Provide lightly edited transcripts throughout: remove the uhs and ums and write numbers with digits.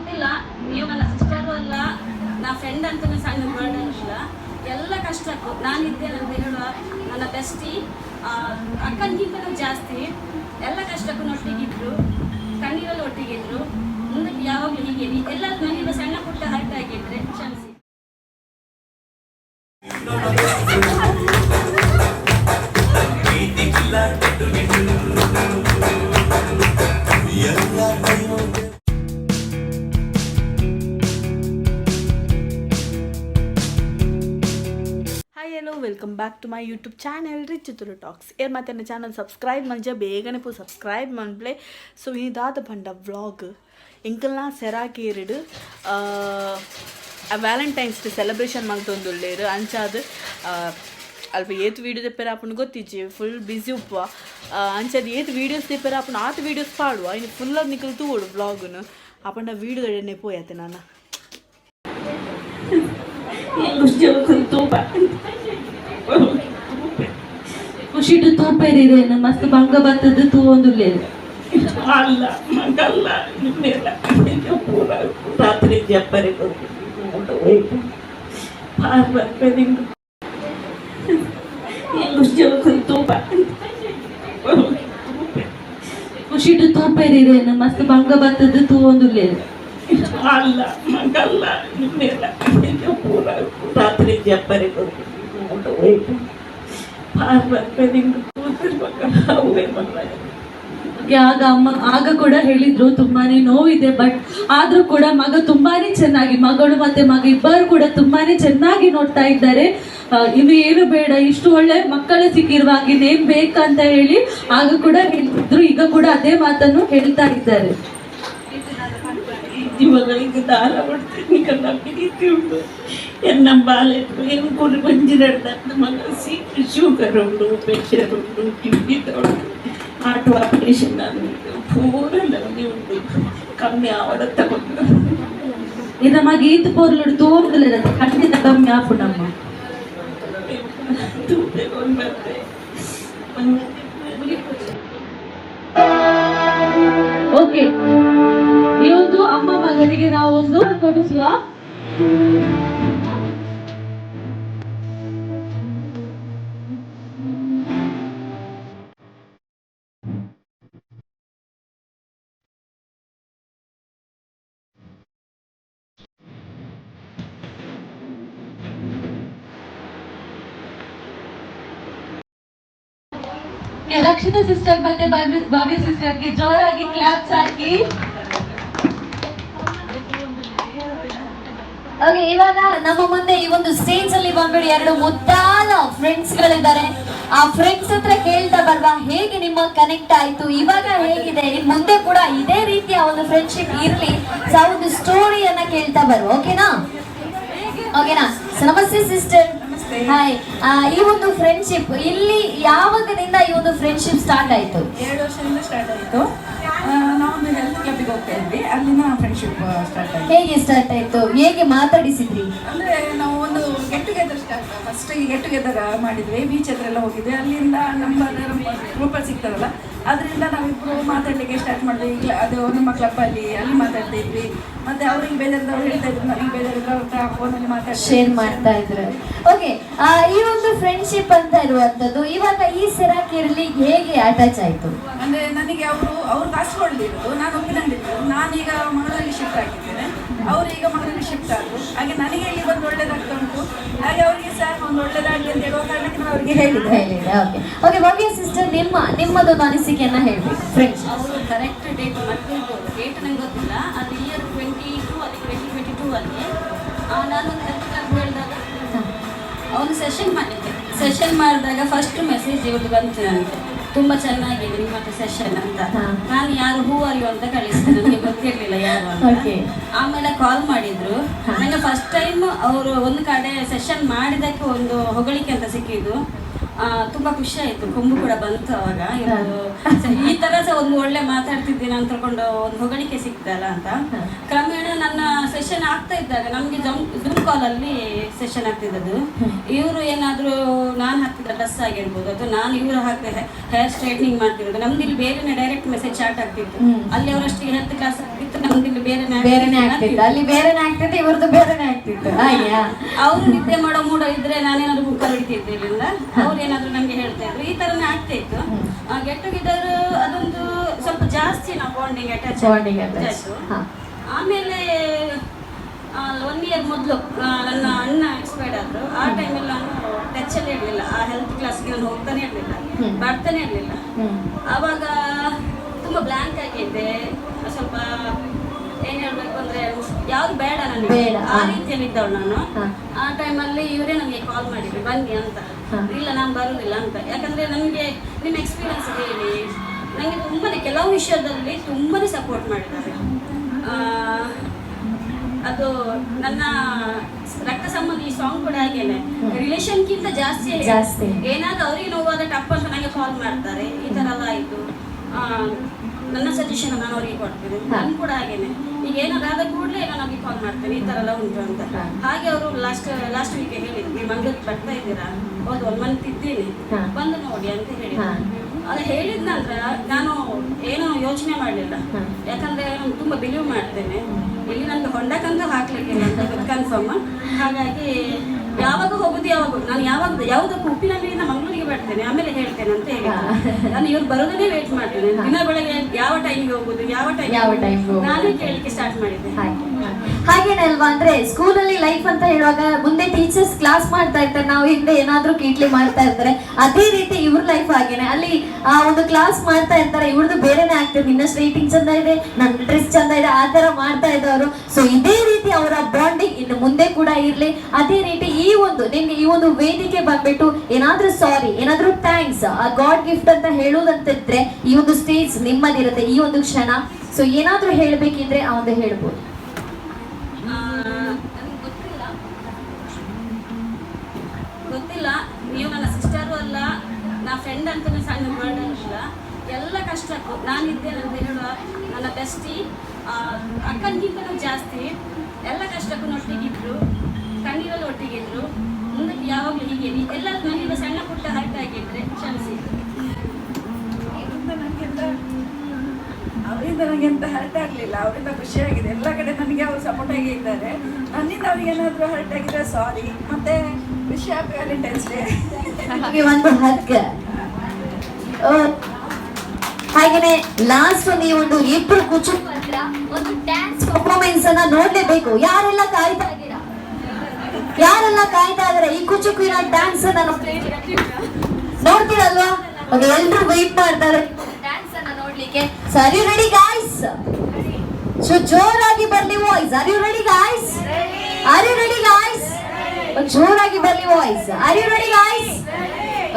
ಗೊತ್ತಿಲ್ಲ, ನೀವು ನನ್ನ ಸಿಸ್ಟರು ಅಲ್ಲ, ನಾ ಫ್ರೆಂಡ್ ಅಂತಲೂ ಸಣ್ಣ ವರ್ಡ್ ಇಲ್ಲ. ಎಲ್ಲ ಕಷ್ಟಕ್ಕೂ ನಾನಿದ್ದೇನೆ ಅಂತ ಹೇಳುವ ನನ್ನ ಬೆಸ್ಟಿ ಅಕ್ಕನಿಗಿಂತಲೂ ಜಾಸ್ತಿ ಎಲ್ಲ ಕಷ್ಟಕ್ಕೂ ಒಟ್ಟಿಗಿದ್ರು, ಕಣ್ಣೀರಲ್ಲಿ ಒಟ್ಟಿಗಿದ್ರು. ಮುಂದಕ್ಕೆ ಯಾವಾಗಲೂ ಹೀಗೆ ಎಲ್ಲರೂ ನನಗೆ ಸಣ್ಣ ಪುಟ್ಟ ಹರ್ಟ್ ಆಗಿದ್ರೆ ಕ್ಷಮಿಸಿ. Hello, welcome back to my YouTube channel ರಿಚುತುರು ಟಾಕ್ಸ್. ಏರ್ ಮತ್ತೆ ನನ್ನ ಚಾನಲ್ ಸಬ್ಸ್ಕ್ರೈಬ್ ಮಂಜ ಬೇಗನೆ ಸಬ್ಸ್ಕ್ರೈಬ್ ಮನ್ಪ್ಲೆ. ಸೊ ಇದಾದ ಪಂಡ ವ್ಲಾಗ್ ಎಂಕಲ್ನ ಸೆರಾಕೇರಿಡು ವ್ಯಾಲೆಂಟೈನ್ಸ್ ಡೇ ಸೆಲೆಬ್ರೇಷನ್ ಮಂತೊಂದುಲ್ಲೇರು ಅಂಚಾದ ಅಲ್ಪ ಏತ್ ವೀಡಿಯೋ ತೆಪ್ಪರ ಆಪುಂಡು ಗೊತ್ತಿಜ್ಜಿ ಫುಲ್ ಬ್ಯುಸಿ ಉಪ್ಪುವ ಅಂಚದ ಏತ್ ವೀಡಿಯೋಸ್ ತೆಪ್ಪರ ಆಪುಂಡು ಆತ ವೀಡಿಯೋಸ್ ಪಾಡುವ ಇನ್ನು ಫುಲ್ ಅದು ನಿಕ್ಕಲು ತೂಡು ವ್ಲಾಗ್ನು ಆಪಂಡ ವೀಡಿಯೋ ಎಣ್ಣೆ ಪೋಯತ್ತೆ ನಾನು ಖುಷಿಡು ತೂಪೇರಿರೇನು ಮಸ್ತ್ ಬಂಗ ಬತ್ತದ ತೂವೊಂದುಲ್ಲೇರು ಅಲ್ಲ ಮಗಲ್ಲ ಇನ್ನೆಲ್ಲ ಪೂರ ರಾತ್ರಿ ಜಪ್ಪರೆ ಖುಷಿಡು ತೂಪೇರಿರೇನು ಮಸ್ತ್ ಬಂಗ ಬತ್ತದ ತೂವೊಂದುಲ್ಲೇರು ಅಲ್ಲ ಮಗಲ್ಲ ಇನ್ನೆಲ್ಲ ಪೂರ ರಾತ್ರಿ ಜಪ್ಪರೆ ಆಗ ಕೂಡ ಹೇಳಿದ್ರು ತುಂಬಾನೇ ನೋವಿದೆ, ಬಟ್ ಆದ್ರೂ ಕೂಡ ಮಗ ತುಂಬಾನೇ ಚೆನ್ನಾಗಿ, ಮಗಳು ಮತ್ತೆ ಮಗ ಇಬ್ಬರು ಕೂಡ ತುಂಬಾನೇ ಚೆನ್ನಾಗಿ ನೋಡ್ತಾ ಇದ್ದಾರೆ. ಇನ್ನು ಏನು ಬೇಡ, ಇಷ್ಟು ಒಳ್ಳೆ ಮಕ್ಕಳು ಸಿಕ್ಕಿರುವಾಗ ಇನ್ನೇನ್ ಬೇಕಂತ ಹೇಳಿ ಆಗ ಕೂಡ ಹೇಳಿದ್ರು. ಈಗ ಕೂಡ ಅದೇ ಮಾತನ್ನು ಹೇಳ್ತಾ ಇದ್ದಾರೆ. ಜೀವಗಳಿಗೆ ದಾರ ಕೊಡ್ತೀನಿ ಕಣ್ಣ ಪ್ರೀತಿ ಉಂಟು ಎನ್ನ ಬಾಲೆಟ್ಟು ಏನು ಕೂಡ ಬಂಜಿರಡ್ಡ ಮಗ ಶುಗರ್ ಉಂಟು, ಪ್ರೆಷರ್ ಉಂಟು, ಕಿಡ್ನಿ ಉಂಟು, ಹಾರ್ಟ್ ಆಪರೇಷನ್ ಉಂಟು, ಪೂರ ನಮಗೆ ಉಂಟು. ಕಮ್ಮಿ ಆವಡ ತಗೊಂಡು ಇದು ಮಗ ಈತ ಪೋರ್ಲು ತೋರ್ದಲ್ಲ ಖಂಡಿತ ಕಮ್ಮಿ ಆಪು ನಮ್ಮ ಓಕೆ. ಈ ಒಂದು ಅಮ್ಮ ಮಗನಿಗೆ ನಾವೊಂದು ಕೊಡಿಸುವ. ರಕ್ಷಿತಾ ಸಿಸ್ಟರ್ ಮತ್ತೆ ಭವ್ಯ ಸಿಸ್ಟರ್ಗೆ ಜೋರಾಗಿ ಕ್ಲಾಪ್ಸ್ ಹಾಕಿ. ಓಕೆ, ಇವಾಗ ನಮ್ಮ ಮುಂದೆ ಈ ಒಂದು ಸ್ಟೇಜ್ ಅಲ್ಲಿ ಬಂದ್ಬಿಡಿ ಎರಡು ಮುದ್ದಾದ ಫ್ರೆಂಡ್ಸ್ ಗಳಿದ್ದಾರೆ. ಆ ಫ್ರೆಂಡ್ಸ್ ಹತ್ರ ಕೇಳ್ತಾ ಬಲ್ವಾ ಹೇಗೆ ನಿಮ್ಮ ಕನೆಕ್ಟ್ ಆಯ್ತು, ಇವಾಗ ಹೇಗಿದೆ, ಇನ್ ಮುಂದೆ ಕೂಡ ಇದೇ ರೀತಿಯ ಒಂದು ಫ್ರೆಂಡ್ಶಿಪ್ ಇರ್ಲಿ, ಒಂದು ಸ್ಟೋರಿಯನ್ನ ಕೇಳ್ತಾ ಬರುವ. ಓಕೆನಾ? ಓಕೆನಾ? ನಮಸ್ತೆ ಸಿಸ್ಟರ್. ಹಾಯ್. ಈ ಒಂದು ಫ್ರೆಂಡ್ಶಿಪ್ ಇಲ್ಲಿ ಯಾವಾಗದಿಂದ ಈ ಒಂದು ಫ್ರೆಂಡ್ಶಿಪ್ ಸ್ಟಾರ್ಟ್ ಆಯ್ತು? 2 ವರ್ಷದಿಂದ ಸ್ಟಾರ್ಟ್ ಆಯಿತು. ನಾವೊಂದು ಹೆಲ್ತ್ ಕ್ಲಬ್ಗೆ ಹೋಗ್ತಾ ಇದ್ವಿ, ಅಲ್ಲಿನ ಫ್ರೆಂಡ್ಶಿಪ್ ಸ್ಟಾರ್ಟ್ ಆಯಿತು. ಹೇಗೆ ಸ್ಟಾರ್ಟ್ ಆಯ್ತು, ಹೇಗೆ ಮಾತಾಡಿಸಿದ್ರಿ? ಅಂದರೆ ನಾವು ಒಂದು get together first get together ಮಾಡಿದ್ವಿ, ಬೀಚ್ ಹತ್ರ ಎಲ್ಲ ಹೋಗಿದ್ವಿ. ಅಲ್ಲಿಂದ ನಮ್ಮ ಗ್ರೂಪಲ್ಲಿ ಸಿಗ್ತಾರಲ್ಲ, ಅದರಿಂದ ನಾವಿಬ್ಬರು ಮಾತಾಡಲಿಕ್ಕೆ ಸ್ಟಾರ್ಟ್ ಮಾಡಿದ್ವಿ. ಈಗ ಅದು ನಮ್ಮ ಕ್ಲಬ್ಬಲ್ಲಿ ಅಲ್ಲಿ ಮಾತಾಡ್ತಾ ಇದ್ವಿ. ಮತ್ತೆ ಅವ್ರಿಗೆ ಬೇಜಾರದವ್ರು ಹೇಳ್ತಾ ಇದ್ರು, ನನಗೆ ಬೇಜಾರದವ್ರ ಫೋನಲ್ಲಿ ಮಾತಾಡಿ ಶೇರ್ ಮಾಡ್ತಾ ಇದ್ರು. ಓಕೆ, ಈ ಒಂದು ಫ್ರೆಂಡ್ಶಿಪ್ ಅಂತ ಇರುವಂತದ್ದು ಇವಾಗ ಈ ಸೆರಾಕೇರಿಲಿ ಹೇಗೆ ಅಟ್ಯಾಚ್ ಆಯ್ತು? ಅಂದರೆ ನನಗೆ ಅವ್ರು ಕಾಸ್ಕೊಂಡಿರೋದು, ನಾನು ಒಪ್ಪಿಕೊಂಡಿದ್ದು. ನಾನೀಗ ಮಂಗಳೂರಲ್ಲಿ ಶಿಫ್ಟ್ ಆಗಿದ್ದೇನೆ, ಅವರೀಗ ಮಂಗಳೂರಲ್ಲಿ ಶಿಫ್ಟ್ ಆದರು. ಹಾಗೆ ನನಗೆ ಇಲ್ಲಿ ಬಂದು ಒಳ್ಳೇದಾಗ್ತಾ ಉಂಟು, ಹಾಗೆ ಅವರಿಗೆ ಸಹ ಒಂದು ಒಳ್ಳೇದಾಗಲಿ ಅಂತ ಹೇಳುವ ಕಾರಣಕ್ಕೆ ನಾನು ಅವರಿಗೆ ಹೇಳಿದೆ. ಓಕೆ, ಭವ್ಯ ಸಿಸ್ಟರ್ ನಿಮ್ಮದೊಂದು ಅನಿಸಿಕೆಯನ್ನ ಹೇಳಿ. ಫ್ರೆಂಡ್ಸ್ ಅವರು ಕರೆಕ್ಟ್ ಡೇಟ್ ಮರ್ತಿರ್ಬೋದು, ಡೇಟ್ ನಂಗೆ ಗೊತ್ತಿಲ್ಲ. ಅದು ಇಯರ್ 2022 ಅಲ್ಲಿ ನಾನೊಂದು ಹೆಲ್ತ್ ಕ್ಲಬ್ ಹೇಳಿದಾಗ ಒಂದು ಸೆಷನ್ ಮಾಡಿದಾಗ ಫಸ್ಟ್ ಮೆಸೇಜ್ ಇವತ್ತು ಬಂತು ನನಗೆ, ತುಂಬ ಚೆನ್ನಾಗಿದೆ ನಿಮ್ಮ ಹತ್ರ ಸೆಷನ್ ಅಂತ. ನಾನು ಯಾರು ಹೂ ಅರಿಯೋ ಅಂತ ಕಳಿಸಿದೆ, ನನಗೆ ಗೊತ್ತಿರಲಿಲ್ಲ ಯಾರು ಅಂತ. ಆಮೇಲೆ ಕಾಲ್ ಮಾಡಿದ್ರು. ನನಗೆ ಫಸ್ಟ್ ಟೈಮ್ ಅವರು ಒಂದು ಕಡೆ ಸೆಷನ್ ಮಾಡಿದ್ದಕ್ಕೆ ಒಂದು ಹೊಗಳಿಕೆ ಅಂತ ಸಿಕ್ಕಿದ್ದು. ತುಂಬ ಖುಷಿ ಆಯಿತು, ಕೊಂಬು ಕೂಡ ಬಂತು ಅವಾಗ. ಈ ಥರ ಸಹ ಒಂದು ಒಳ್ಳೆ ಮಾತಾಡ್ತಿದ್ದೀನಿ ಅಂತ ತಿಳ್ಕೊಂಡು ಒಂದು ಹೊಗಳಿಕೆ ಸಿಕ್ತಲ್ಲ ಅಂತ. ಕ್ರಮೇಣ ನನ್ನ ಸೆಷನ್ ಆಗ್ತಾ ಇದ್ದಾಗ ನಮಗೆ ಜೂಮ್ ಕಾಲಲ್ಲಿ ಸೆಷನ್ ಆಗ್ತಿದ್ದದ್ದು. ಇವರು ಏನಾದರೂ ನಾನು ಹಾಕ್ತಿದ್ದ ಡ್ರೆಸ್ ಆಗಿರ್ಬೋದು ಅಥವಾ ನಾನು ಇವರು ಹಾಕಿದ ಹೇರ್ ಸ್ಟ್ರೈಟ್ನಿಂಗ್ ಮಾಡ್ತಿರೋದು, ನಮ್ದು ಇಲ್ಲಿ ಬೇರೆನೆ ಡೈರೆಕ್ಟ್ ಮೆಸೇಜ್ ಚಾಟ್ ಆಗ್ತಿತ್ತು. ಅಲ್ಲಿ ಅವರಷ್ಟು ಹೆಲ್ತ್ ಕ್ಲಾಸ್ ಆಗ್ತಿತ್ತು, ನಮ್ದು ಇಲ್ಲಿ ಬೇರೆನೆ ಆಗ್ತಿತ್ತು, ಅಲ್ಲಿ ಬೇರೆನೆ ಆಗ್ತಿತ್ತು, ಇವ್ರದ್ದು ಬೇರೆನೆ ಆಗ್ತಿತ್ತು. ಅವರು ನಿದ್ದೆ ಮಾಡೋ ಮೂಡ ಇದ್ರೆ ನಾನೇನಾದ್ರು ಬುಕ್ ಹಿಡಿತಿದ್ದೆ ಇಲ್ಲಿಂದ, ಅವ್ರು ಏನಾದ್ರು ನಂಗೆ ಹೇಳ್ತಾ ಇದ್ರು. ಈ ತರನೇ ಆಗ್ತಾ ಇತ್ತು. ಗೆಟ್ ಟುಗೆದರ್ ಅದೊಂದು ಸ್ವಲ್ಪ ಜಾಸ್ತಿ ನಾವು ಬಾಂಡಿಂಗ್ ಅಟ್ಯಾಚ್. ಆಮೇಲೆ 1 year ಮೊದಲು ನನ್ನ ಅಣ್ಣ ಎಕ್ಸ್ಪೈರ್ಡ್ ಆದ್ರು. ಆ ಟೈಮಲ್ಲಿ ನಾನು ಟಚಲ್ಲೇ ಇರಲಿಲ್ಲ, ಆ ಹೆಲ್ತ್ ಕ್ಲಾಸ್ಗೆ ನಾನು ಹೋಗ್ತಾನೆ ಇರಲಿಲ್ಲ, ಬರ್ತಾನೆ ಇರಲಿಲ್ಲ. ಆವಾಗ ತುಂಬ ಬ್ಲ್ಯಾಂಕ್ ಆಗಿದ್ದೆ, ಸ್ವಲ್ಪ ಏನ್ ಹೇಳ್ಬೇಕು ಅಂದ್ರೆ ಯಾವ್ದು ಬೇಡ ನನಗೆ, ಆ ರೀತಿಯಲ್ಲಿ ಇದ್ದವಳು ನಾನು. ಆ ಟೈಮಲ್ಲಿ ಇವರೇ ನನಗೆ ಕಾಲ್ ಮಾಡಿದ್ರು, ಬನ್ನಿ ಅಂತ. ಇಲ್ಲ ನಾನು ಬರುದಿಲ್ಲ ಅಂತ, ಯಾಕಂದ್ರೆ ನನಗೆ ನಿಮ್ಮ ಎಕ್ಸ್ಪೀರಿಯನ್ಸ್ ಹೇಳಿ. ನನಗೆ ತುಂಬಾನೇ ಕೆಲವು ವಿಷಯದಲ್ಲಿ ತುಂಬಾನೇ ಸಪೋರ್ಟ್ ಮಾಡಿದ್ದಾರೆ. ಅದು ನನ್ನ ರಕ್ತ ಸಂಬಂಧಿ ಸಾಂಗ್ ಕೂಡ ಹಾಗೇನೆ, ರಿಲೇಷನ್ಗಿಂತ ಜಾಸ್ತಿ ಏನಾದ್ರು ಅವ್ರಿಗೆ ನೋವಾದ ಟಪ್ ಅಂತ ನನಗೆ ಕಾಲ್ ಮಾಡ್ತಾರೆ. ಈ ತರ ಎಲ್ಲ ಆಯ್ತು, ನನ್ನ ಸಜೆಷನ್ ನಾನು ಅವರಿಗೆ ಕೊಡ್ತೇನೆ. ನಾನು ಕೂಡ ಹಾಗೇನೆ, ಈಗ ಏನಾದ್ರು ಆದ ಕೂಡಲೇ ನಾನು ಅವ್ರಿಗೆ ಕಾಲ್ ಮಾಡ್ತೇನೆ, ಈ ತರ ಎಲ್ಲ ಉಂಟು ಅಂತ. ಹಾಗೆ ಅವರು ಲಾಸ್ಟ್ ವೀಕ್ ಹೇಳಿದ್ರು, ನೀವು ಮಂಗಳೂರಿಗೆ ಬರ್ತಾ ಇದ್ದೀರಾ? ಹೌದು, 1 month ಇದ್ದೀನಿ, ಬಂದು ನೋಡಿ ಅಂತ ಹೇಳಿದ್ರು. ಅದು ಹೇಳಿದ ನಂತರ ನಾನು ಏನೋ ಯೋಚನೆ ಮಾಡಲಿಲ್ಲ, ಯಾಕಂದ್ರೆ ನಾನು ತುಂಬ ಬಿಲೀವ್ ಮಾಡ್ತೇನೆ. ಇಲ್ಲಿ ನನಗೆ ಹೊಂಡಕ್ಕಂತೂ ಹಾಕ್ಲಿಕ್ಕಿಲ್ಲ ಅಂತ ಕನ್ಫರ್ಮ್. ಹಾಗಾಗಿ ಯಾವಾಗ ಹೋಗುದು ನಾನು ಯಾವುದಕ್ಕೂ ಉಪ್ಪಿನಲ್ಲಿಂದ ಮಂಗಳೂರಿಗೆ ಬರ್ತೇನೆ, ಆಮೇಲೆ ಹೇಳ್ತೇನೆ ಅಂತ ಹೇಳಿ ನಾನು ಇವ್ರು ಬರೋದನ್ನೇ ವೇಟ್ ಮಾಡ್ತೇನೆ. ದಿನ ಬೆಳಗ್ಗೆ ಯಾವ ಟೈಮಿಗೆ ಹೋಗುದು, ಯಾವ ಟೈಮ್ ನಾನೇ ಕೇಳಲಿಕ್ಕೆ ಸ್ಟಾರ್ಟ್ ಮಾಡಿದ್ದೆ. ಹಾಗೇನೆ ಅಲ್ವಾ, ಅಂದ್ರೆ ಸ್ಕೂಲಲ್ಲಿ ಲೈಫ್ ಅಂತ ಹೇಳುವಾಗ ಮುಂದೆ ಟೀಚರ್ಸ್ ಕ್ಲಾಸ್ ಮಾಡ್ತಾ ಇರ್ತಾರೆ, ನಾವು ಹಿಂದೆ ಏನಾದ್ರೂ ಕೀಟ್ಲಿ ಮಾಡ್ತಾ ಇರ್ತಾರೆ. ಅದೇ ರೀತಿ ಇವ್ರ ಲೈಫ್ ಹಾಗೇನೆ, ಅಲ್ಲಿ ಒಂದು ಕ್ಲಾಸ್ ಮಾಡ್ತಾ ಇರ್ತಾರೆ, ಇವ್ರದ್ದು ಬೇರೆನೆ ಆಗ್ತದೆ. ನಿನ್ನ ಸ್ಟ್ರೈಟಿಂಗ್ ಚಂದ ಇದೆ, ನನ್ನ ಡ್ರೆಸ್ ಚಂದ ಇದೆ, ಆ ತರ ಮಾಡ್ತಾ ಇದ್ದವರು. ಸೊ ಇದೇ ರೀತಿ ಅವರ ಬಾಂಡಿಂಗ್ ಇನ್ನು ಮುಂದೆ ಕೂಡ ಇರ್ಲಿ. ಅದೇ ರೀತಿ ನಿಮ್ಗೆ ಈ ಒಂದು ವೇದಿಕೆ ಬಂದ್ಬಿಟ್ಟು ಏನಾದ್ರೂ ಸಾರಿ, ಏನಾದ್ರೂ ಥ್ಯಾಂಕ್ಸ್, ಗಾಡ್ ಗಿಫ್ಟ್ ಅಂತ ಹೇಳುವುದಂತಿದ್ರೆ ಈ ಒಂದು ಸ್ಟೇಜ್ ನಿಮ್ಮದಿರುತ್ತೆ, ಈ ಒಂದು ಕ್ಷಣ. ಸೊ ಏನಾದ್ರೂ ಹೇಳ್ಬೇಕಿದ್ರೆ ಆ ಒಂದು ಹೇಳ್ಬೋದು. ಗೊತ್ತಿಲ್ಲ, ನೀವು ನನ್ನ ಸಿಸ್ಟರು ಅಲ್ಲ, ನಾ ಫ್ರೆಂಡ್ ಅಂತ ಸಣ್ಣ ವರ್ಡ್ ಅಲ್ಲ. ಎಲ್ಲ ಕಷ್ಟಕ್ಕೂ ನಾನಿದ್ದೇನೆ ಅಂತ ಹೇಳುವ ನನ್ನ ಬೆಸ್ಟಿ, ಅಕ್ಕನಿಗಿಂತಲೂ ಜಾಸ್ತಿ ಎಲ್ಲ ಕಷ್ಟಕ್ಕೂ ಒಟ್ಟಿಗಿದ್ರು, ಕಣ್ಣೀರಲ್ಲಿ ಒಟ್ಟಿಗಿದ್ರು. ಮುಂದಕ್ಕೆ ಯಾವಾಗಲೂ ಹೀಗೆ ಎಲ್ಲ ನನಗೆ ಸಣ್ಣ ಪುಟ್ಟ ಹರ್ಟ್ ಆಗಿದ್ರೆ ಕ್ಷಮಿಸಿ. ಅವರಿಂದ ನನಗೆ ಎಂತ ಹರ್ಟ್ ಆಗಲಿಲ್ಲ, ಅವರಿಂದ ಖುಷಿಯಾಗಿದೆ. ಎಲ್ಲ ಕಡೆ ನನಗೆ ಅವರು ಸಪೋರ್ಟ್ ಆಗಿ ಇದ್ದಾರೆ. ನನ್ನಿಂದ ಅವ್ರಿಗೆ ಏನಾದರೂ ಹರ್ಟ್ ಆಗಿದ್ರೆ ಸಾರಿ. ಮತ್ತೆ ವಿಶ್ ಹ್ಯಾಪಿ ವ್ಯಾಲೆಂಟೈನ್ಸ್ ಡೇ. ಒಂದು ಹಗ್. ಹಾಗೇನೆ ಲಾಸ್ಟ್ ನೀವೊಂದು ಇಬ್ರು ಒಂದು ಡ್ಯಾನ್ಸ್ ಪರ್ಫಾರ್ಮೆನ್ಸ್ ಅನ್ನ ನೋಡ್ಲೇಬೇಕು. ಯಾರೆಲ್ಲ ಕಾಯ್ತಾ ಇದ್ದೀರಾ? ಈ ಕುಚುಕುವಿನ ಡ್ಯಾನ್ಸ್ ಅನ್ನ ನೋಡ್ತೀರಲ್ವಾ? ಎಲ್ರು ವೆಯ್ಟ್ ಮಾಡ್ತಾರೆ ಡ್ಯಾನ್ಸ್ ಅನ್ನ ನೋಡ್ಲಿಕ್ಕೆ. Are you ready guys? So ಜೋರಾಗಿ ಬರ್ಲಿ voice. Are you ready guys? ಜೋರಾಗಿ ಬರ್ಲಿ voice. Are you ready guys?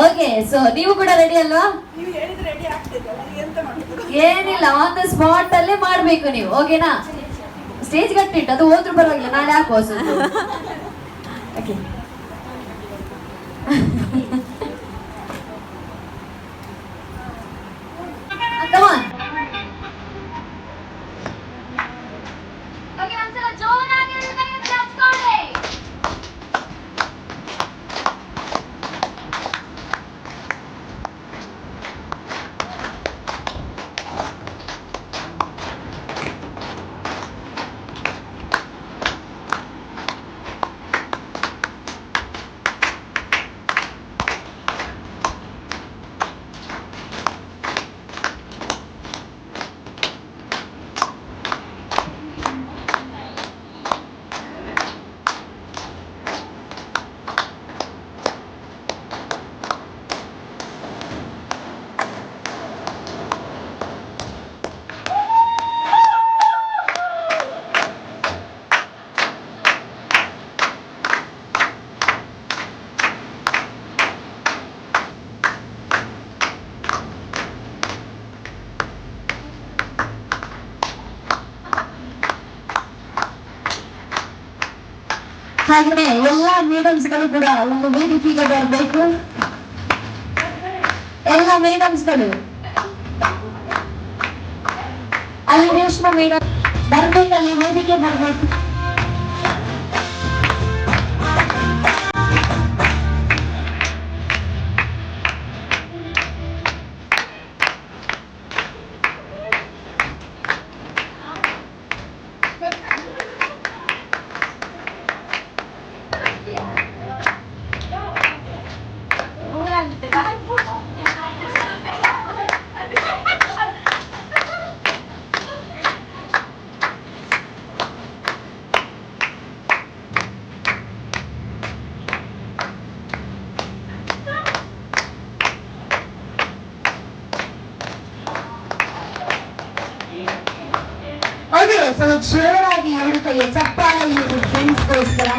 Okay, so ನೀವು ಕೂಡ ರೆಡಿ ಅಲ್ವಾ? ಏನಿಲ್ಲ, ಆನ್ ದ ಸ್ಪಾಟ್ ಅಲ್ಲೇ ಮಾಡ್ಬೇಕು ನೀವು, ಓಕೆನಾ? ಸ್ಟೇಜ್ ಗಟ್ಟಿಟ್ಟು ಅದು ಹೋದ್ರು ಪರವಾಗಿಲ್ಲ, ನಾಳೆ ಹಾಕುವ. Okay, come on. Okay, ಒಂದ್ಸಲ ಜೋರಾಗಿ ಹಚ್ಕೊಳ್ಳಿ. ಹಾಗೆ ಎಲ್ಲ ಮೇಡಮ್ಸ್ಗಳು ಕೂಡ ಒಂದು ವೇದಿಕೆಗೆ ಬರಬೇಕು. ಎಲ್ಲ ಮೇಡಮ್ಸ್ಗಳು ಅಲ್ಲಿ ರೇಷ್ಮಾ ಮೇಡಮ್ ಬರ್ಬೇಕಲ್ಲಿ ವೇದಿಕೆ ಬರ್ಬೇಕು. ಓಕೆ, ಸೊ ಜೋರಾಗಿ ಎರಡು ಕೈಯ ಚಪ್ಪಾಳೆ ಫ್ರೆಂಡ್ಸ್ಗೋಸ್ಕರ.